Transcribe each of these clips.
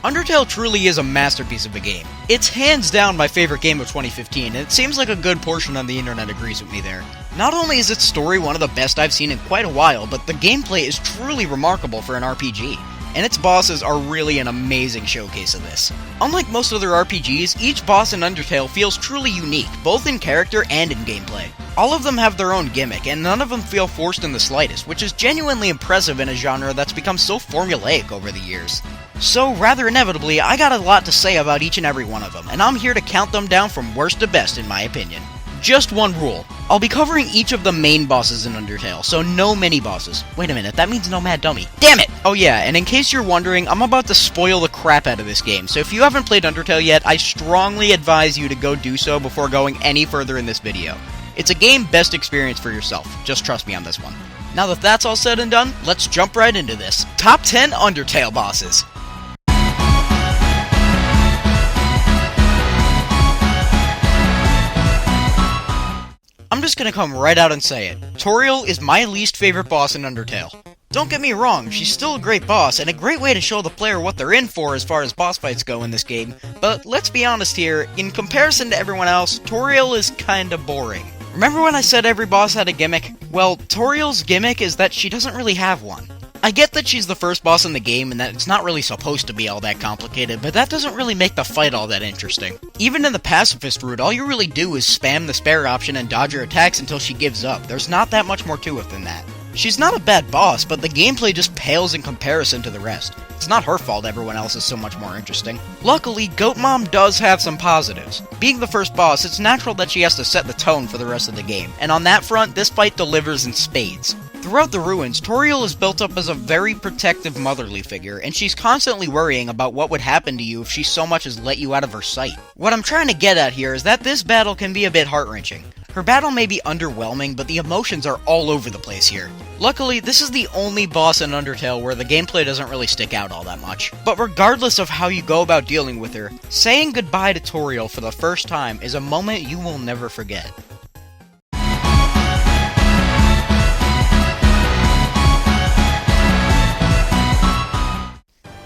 Undertale truly is a masterpiece of a game. It's hands down my favorite game of 2015, and it seems like a good portion of the internet agrees with me there. Not only is its story one of the best I've seen in quite a while, but the gameplay is truly remarkable for an RPG. And its bosses are really an amazing showcase of this. Unlike most other RPGs, each boss in Undertale feels truly unique, both in character and in gameplay. All of them have their own gimmick, and none of them feel forced in the slightest, which is genuinely impressive in a genre that's become so formulaic over the years. So, rather inevitably, I got a lot to say about each and every one of them, and I'm here to count them down from worst to best in my opinion. Just one rule. I'll be covering each of the main bosses in Undertale, so no mini-bosses. Wait a minute, that means no Mad Dummy. Damn it! Oh yeah, and in case you're wondering, I'm about to spoil the crap out of this game, so if you haven't played Undertale yet, I strongly advise you to go do so before going any further in this video. It's a game best experience for yourself, just trust me on this one. Now that that's all said and done, let's jump right into this. Top 10 Undertale bosses. I'm just gonna come right out and say it. Toriel is my least favorite boss in Undertale. Don't get me wrong, she's still a great boss, and a great way to show the player what they're in for as far as boss fights go in this game, but let's be honest here, in comparison to everyone else, Toriel is kinda boring. Remember when I said every boss had a gimmick? Well, Toriel's gimmick is that she doesn't really have one. I get that she's the first boss in the game and that it's not really supposed to be all that complicated, but that doesn't really make the fight all that interesting. Even in the pacifist route, all you really do is spam the spare option and dodge her attacks until she gives up. There's not that much more to it than that. She's not a bad boss, but the gameplay just pales in comparison to the rest. It's not her fault everyone else is so much more interesting. Luckily, Goat Mom does have some positives. Being the first boss, it's natural that she has to set the tone for the rest of the game, and on that front, this fight delivers in spades. Throughout the ruins, Toriel is built up as a very protective motherly figure, and she's constantly worrying about what would happen to you if she so much as let you out of her sight. What I'm trying to get at here is that this battle can be a bit heart-wrenching. Her battle may be underwhelming, but the emotions are all over the place here. Luckily, this is the only boss in Undertale where the gameplay doesn't really stick out all that much. But regardless of how you go about dealing with her, saying goodbye to Toriel for the first time is a moment you will never forget.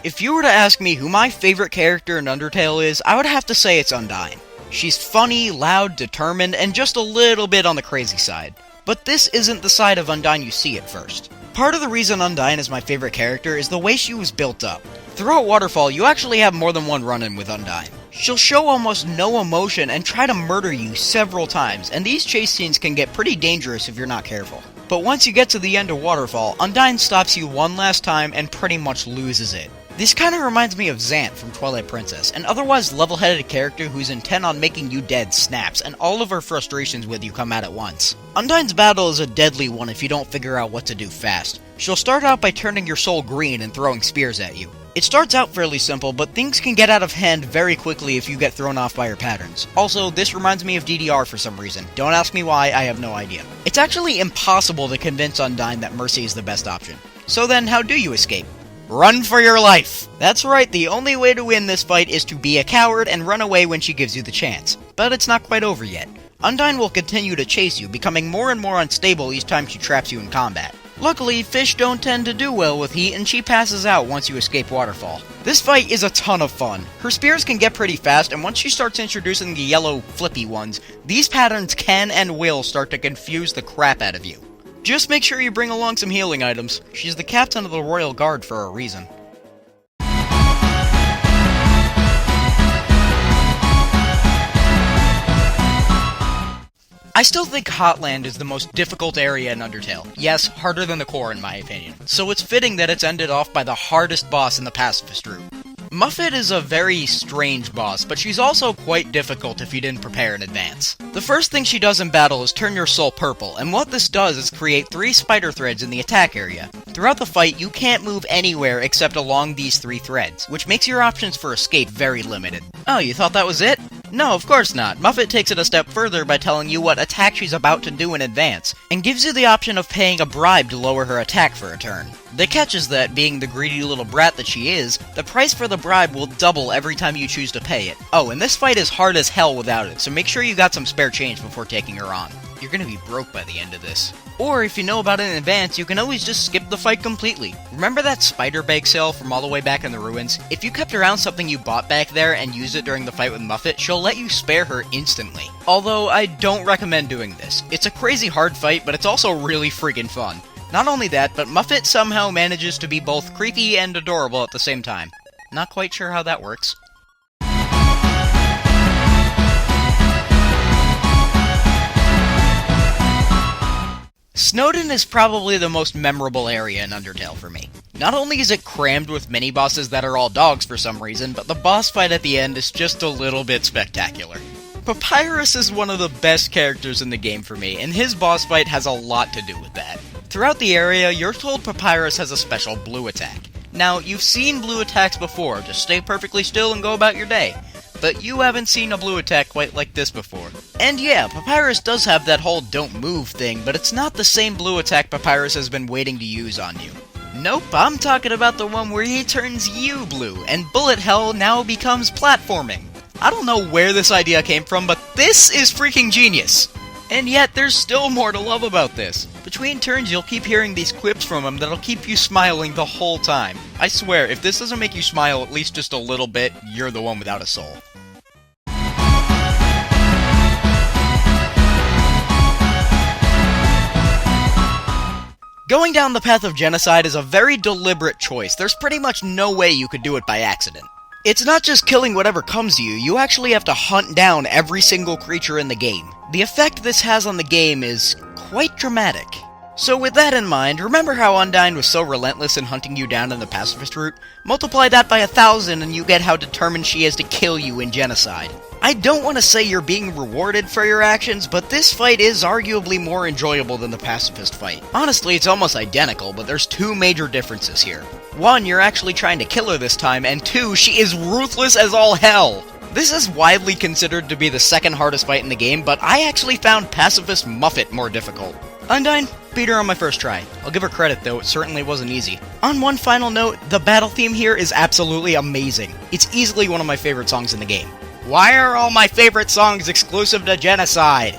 If you were to ask me who my favorite character in Undertale is, I would have to say it's Undine. She's funny, loud, determined, and just a little bit on the crazy side. But this isn't the side of Undine you see at first. Part of the reason Undine is my favorite character is the way she was built up. Throughout Waterfall, you actually have more than one run-in with Undine. She'll show almost no emotion and try to murder you several times, and these chase scenes can get pretty dangerous if you're not careful. But once you get to the end of Waterfall, Undine stops you one last time and pretty much loses it. This kinda reminds me of Xant from Twilight Princess, an otherwise level-headed character who's intent on making you dead snaps, and all of her frustrations with you come out at once. Undine's battle is a deadly one if you don't figure out what to do fast. She'll start out by turning your soul green and throwing spears at you. It starts out fairly simple, but things can get out of hand very quickly if you get thrown off by her patterns. Also, this reminds me of DDR for some reason. Don't ask me why, I have no idea. It's actually impossible to convince Undine that mercy is the best option. So then, how do you escape? Run for your life! That's right, the only way to win this fight is to be a coward and run away when she gives you the chance. But it's not quite over yet. Undine will continue to chase you, becoming more and more unstable each time she traps you in combat. Luckily, fish don't tend to do well with heat, and she passes out once you escape Waterfall. This fight is a ton of fun. Her spears can get pretty fast, and once she starts introducing the yellow flippy ones, these patterns can and will start to confuse the crap out of you. Just make sure you bring along some healing items. She's the captain of the Royal Guard for a reason. I still think Hotland is the most difficult area in Undertale. Yes, harder than the core in my opinion. So it's fitting that it's ended off by the hardest boss in the pacifist route. Muffet is a very strange boss, but she's also quite difficult if you didn't prepare in advance. The first thing she does in battle is turn your soul purple, and what this does is create 3 spider threads in the attack area. Throughout the fight, you can't move anywhere except along these 3 threads, which makes your options for escape very limited. Oh, you thought that was it? No, of course not. Muffet takes it a step further by telling you what attack she's about to do in advance, and gives you the option of paying a bribe to lower her attack for a turn. The catch is that, being the greedy little brat that she is, the price for the bribe will double every time you choose to pay it. Oh, and this fight is hard as hell without it, so make sure you got some spare change before taking her on. you're gonna be broke by the end of this. Or if you know about it in advance, you can always just skip the fight completely. Remember that spider bake sale from all the way back in the ruins? If you kept around something you bought back there and used it during the fight with Muffet, she'll let you spare her instantly. Although, I don't recommend doing this. It's a crazy hard fight, but it's also really friggin' fun. Not only that, but Muffet somehow manages to be both creepy and adorable at the same time. Not quite sure how that works. Snowden is probably the most memorable area in Undertale for me. Not only is it crammed with mini-bosses that are all dogs for some reason, but the boss fight at the end is just a little bit spectacular. Papyrus is one of the best characters in the game for me, and his boss fight has a lot to do with that. Throughout the area, you're told Papyrus has a special blue attack. Now, you've seen blue attacks before, just stay perfectly still and go about your day. But you haven't seen a blue attack quite like this before. And yeah, Papyrus does have that whole don't move thing, but it's not the same blue attack Papyrus has been waiting to use on you. Nope, I'm talking about the one where he turns you blue, and bullet hell now becomes platforming. I don't know where this idea came from, but this is freaking genius! And yet, there's still more to love about this. Between turns, you'll keep hearing these quips from him that'll keep you smiling the whole time. I swear, if this doesn't make you smile at least just a little bit, you're the one without a soul. Going down the path of Genocide is a very deliberate choice. There's pretty much no way you could do it by accident. It's not just killing whatever comes to you, you actually have to hunt down every single creature in the game. The effect this has on the game is quite dramatic. So with that in mind, remember how Undine was so relentless in hunting you down in the pacifist route? Multiply that by 1,000 and you get how determined she is to kill you in Genocide. I don't want to say you're being rewarded for your actions, but this fight is arguably more enjoyable than the pacifist fight. Honestly, it's almost identical, but there's two major differences here. One, you're actually trying to kill her this time, and two, she is ruthless as all hell! This is widely considered to be the second hardest fight in the game, but I actually found pacifist Muffet more difficult. Undine, beat her on my first try. I'll give her credit though, it certainly wasn't easy. On one final note, the battle theme here is absolutely amazing. It's easily one of my favorite songs in the game. Why are all my favorite songs exclusive to Genocide?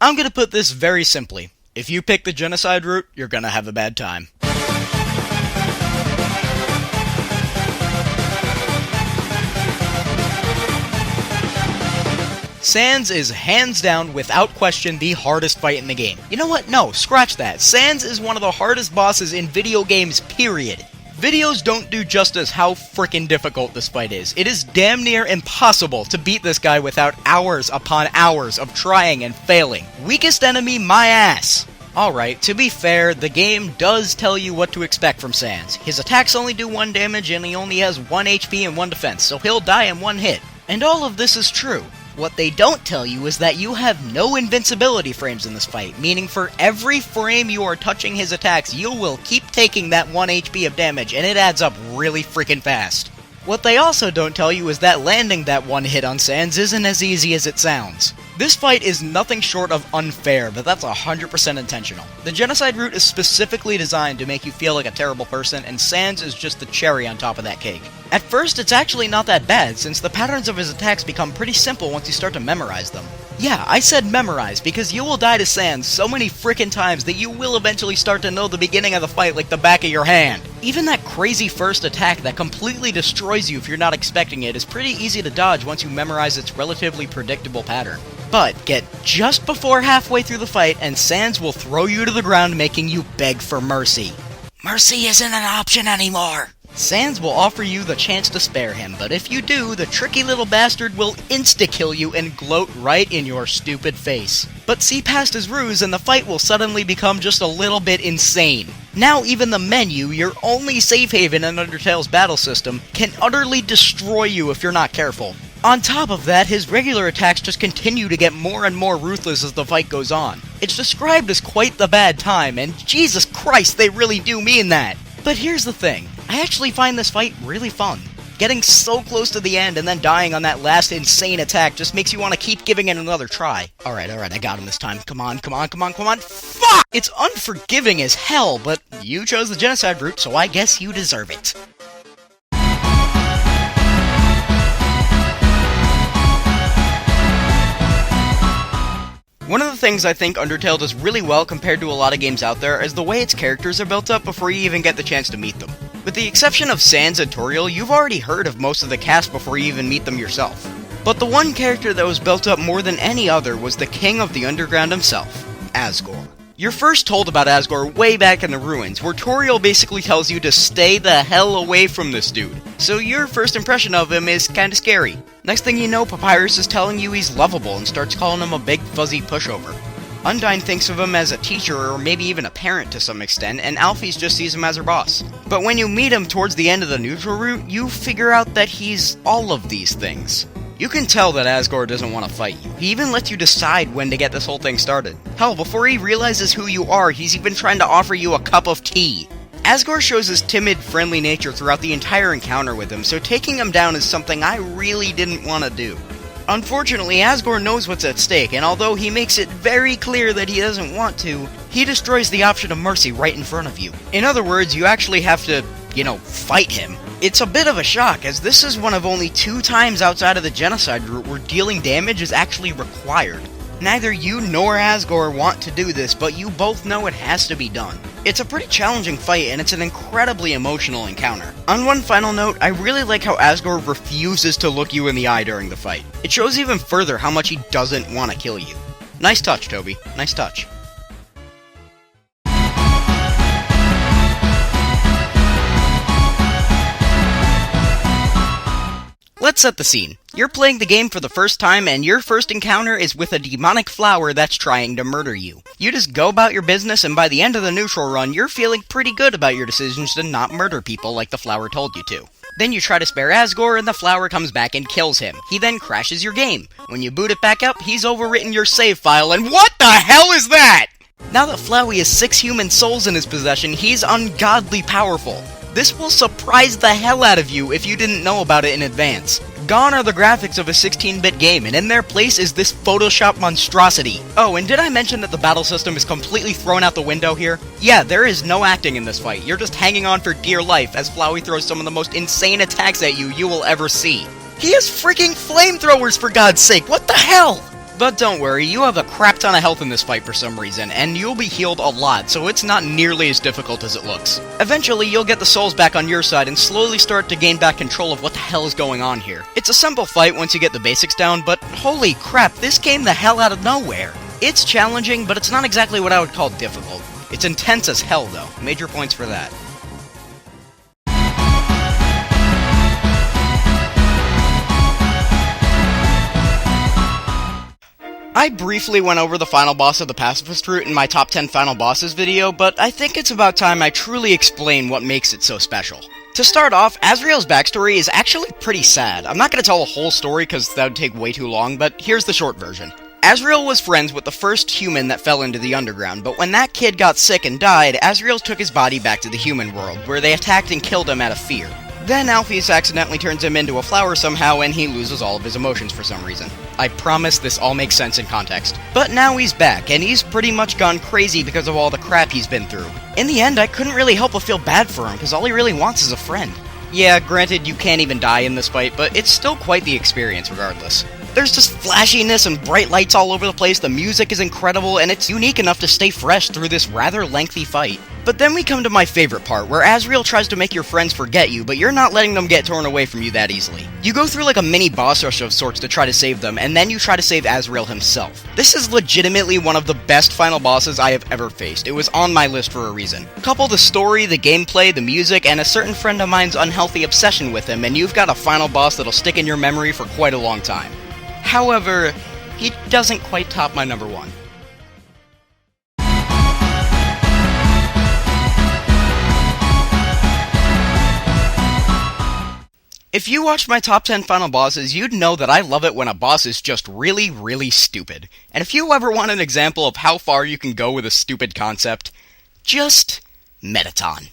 I'm gonna put this very simply. If you pick the Genocide route, you're gonna have a bad time. Sanz is hands down, without question, the hardest fight in the game. You know what? No, scratch that. Sanz is one of the hardest bosses in video games, period. Videos don't do justice how frickin' difficult this fight is. It is damn near impossible to beat this guy without hours upon hours of trying and failing. Weakest enemy, my ass! Alright, to be fair, the game does tell you what to expect from Sanz. His attacks only do 1 damage and he only has 1 HP and 1 defense, so he'll die in 1 hit. And all of this is true. What they don't tell you is that you have no invincibility frames in this fight, meaning for every frame you are touching his attacks, you will keep taking that 1 HP of damage, and it adds up really freaking fast. What they also don't tell you is that landing that 1 hit on Sanz isn't as easy as it sounds. This fight is nothing short of unfair, but that's 100% intentional. The Genocide route is specifically designed to make you feel like a terrible person, and Sanz is just the cherry on top of that cake. At first, it's actually not that bad, since the patterns of his attacks become pretty simple once you start to memorize them. Yeah, I said memorize, because you will die to Sanz so many frickin' times that you will eventually start to know the beginning of the fight like the back of your hand. Even that crazy first attack that completely destroys you if you're not expecting it is pretty easy to dodge once you memorize its relatively predictable pattern. But get just before halfway through the fight and Sanz will throw you to the ground, making you beg for mercy. Mercy isn't an option anymore! Sanz will offer you the chance to spare him, but if you do, the tricky little bastard will insta-kill you and gloat right in your stupid face. But see past his ruse and the fight will suddenly become just a little bit insane. Now even the menu, your only safe haven in Undertale's battle system, can utterly destroy you if you're not careful. On top of that, his regular attacks just continue to get more and more ruthless as the fight goes on. It's described as quite the bad time, and Jesus Christ, they really do mean that! But here's the thing, I actually find this fight really fun. Getting so close to the end and then dying on that last insane attack just makes you want to keep giving it another try. Alright, I got him this time. Come on. Fuck! It's unforgiving as hell, but you chose the Genocide route, so I guess you deserve it. One of the things I think Undertale does really well compared to a lot of games out there is the way its characters are built up before you even get the chance to meet them. With the exception of Sanz and Toriel, you've already heard of most of the cast before you even meet them yourself. But the one character that was built up more than any other was the king of the underground himself, Asgore. You're first told about Asgore way back in the ruins, where Toriel basically tells you to stay the hell away from this dude. So your first impression of him is kinda scary. Next thing you know, Papyrus is telling you he's lovable and starts calling him a big fuzzy pushover. Undine thinks of him as a teacher or maybe even a parent to some extent, and Alphys just sees him as her boss. But when you meet him towards the end of the neutral route, you figure out that he's all of these things. You can tell that Asgore doesn't want to fight you. He even lets you decide when to get this whole thing started. Hell, before he realizes who you are, he's even trying to offer you a cup of tea. Asgore shows his timid, friendly nature throughout the entire encounter with him, so taking him down is something I really didn't want to do. Unfortunately, Asgore knows what's at stake, and although he makes it very clear that he doesn't want to, he destroys the option of mercy right in front of you. In other words, you actually have to, fight him. It's a bit of a shock, as this is one of only 2 times outside of the Genocide route where dealing damage is actually required. Neither you nor Asgore want to do this, but you both know it has to be done. It's a pretty challenging fight, and it's an incredibly emotional encounter. On one final note, I really like how Asgore refuses to look you in the eye during the fight. It shows even further how much he doesn't want to kill you. Nice touch, Toby. Nice touch. Let's set the scene. You're playing the game for the first time, and your first encounter is with a demonic flower that's trying to murder you. You just go about your business, and by the end of the neutral run, you're feeling pretty good about your decisions to not murder people like the flower told you to. Then you try to spare Asgore, and the flower comes back and kills him. He then crashes your game. When you boot it back up, he's overwritten your save file, and what the hell is that?! Now that Flowey has 6 human souls in his possession, he's ungodly powerful. This will surprise the hell out of you if you didn't know about it in advance. Gone are the graphics of a 16-bit game, and in their place is this Photoshop monstrosity. Oh, and did I mention that the battle system is completely thrown out the window here? Yeah, there is no acting in this fight. You're just hanging on for dear life as Flowey throws some of the most insane attacks at you will ever see. He has freaking flamethrowers, for God's sake! What the hell?! But don't worry, you have a crap ton of health in this fight for some reason, and you'll be healed a lot, so it's not nearly as difficult as it looks. Eventually, you'll get the souls back on your side and slowly start to gain back control of what the hell is going on here. It's a simple fight once you get the basics down, but holy crap, this came the hell out of nowhere. It's challenging, but it's not exactly what I would call difficult. It's intense as hell, though. Major points for that. I briefly went over the final boss of the pacifist route in my top 10 final bosses video, but I think it's about time I truly explain what makes it so special. To start off, Asriel's backstory is actually pretty sad. I'm not going to tell the whole story because that would take way too long, but here's the short version. Asriel was friends with the first human that fell into the underground, but when that kid got sick and died, Asriel took his body back to the human world, where they attacked and killed him out of fear. Then Alphys accidentally turns him into a flower somehow, and he loses all of his emotions for some reason. I promise this all makes sense in context. But now he's back, and he's pretty much gone crazy because of all the crap he's been through. In the end, I couldn't really help but feel bad for him, because all he really wants is a friend. Yeah, granted, you can't even die in this fight, but it's still quite the experience regardless. There's just flashiness and bright lights all over the place, the music is incredible, and it's unique enough to stay fresh through this rather lengthy fight. But then we come to my favorite part, where Asriel tries to make your friends forget you, but you're not letting them get torn away from you that easily. You go through like a mini boss rush of sorts to try to save them, and then you try to save Asriel himself. This is legitimately one of the best final bosses I have ever faced. It was on my list for a reason. Couple the story, the gameplay, the music, and a certain friend of mine's unhealthy obsession with him, and you've got a final boss that'll stick in your memory for quite a long time. However, he doesn't quite top my number 1. If you watched my top 10 final bosses, you'd know that I love it when a boss is just really, really stupid. And if you ever want an example of how far you can go with a stupid concept, just Mettaton.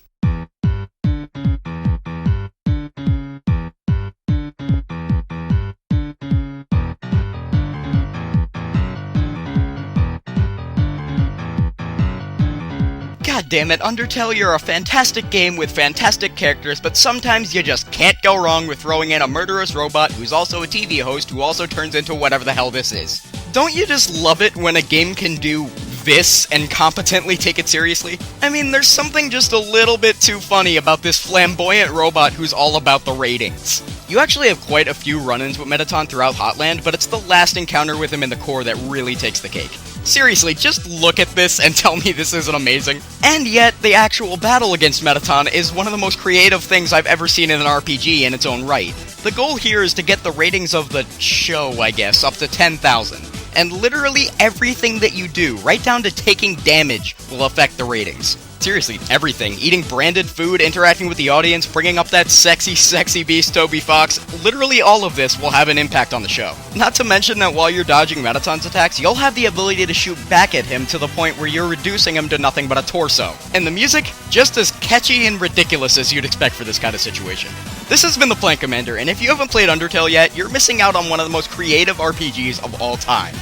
God damn it, Undertale, you're a fantastic game with fantastic characters, but sometimes you just can't go wrong with throwing in a murderous robot who's also a TV host who also turns into whatever the hell this is. Don't you just love it when a game can do this and competently take it seriously? I mean, there's something just a little bit too funny about this flamboyant robot who's all about the ratings. You actually have quite a few run-ins with Mettaton throughout Hotland, but it's the last encounter with him in the core that really takes the cake. Seriously, just look at this and tell me this isn't amazing. And yet, the actual battle against Mettaton is one of the most creative things I've ever seen in an RPG in its own right. The goal here is to get the ratings of the show, I guess, up to 10,000. And literally everything that you do, right down to taking damage, will affect the ratings. Seriously, everything. Eating branded food, interacting with the audience, bringing up that sexy beast Toby Fox, literally all of this will have an impact on the show. Not to mention that while you're dodging Mettaton's attacks, you'll have the ability to shoot back at him to the point where you're reducing him to nothing but a torso. And the music, just as catchy and ridiculous as you'd expect for this kind of situation. This has been The Plant Commander, and if you haven't played Undertale yet, you're missing out on one of the most creative RPGs of all time.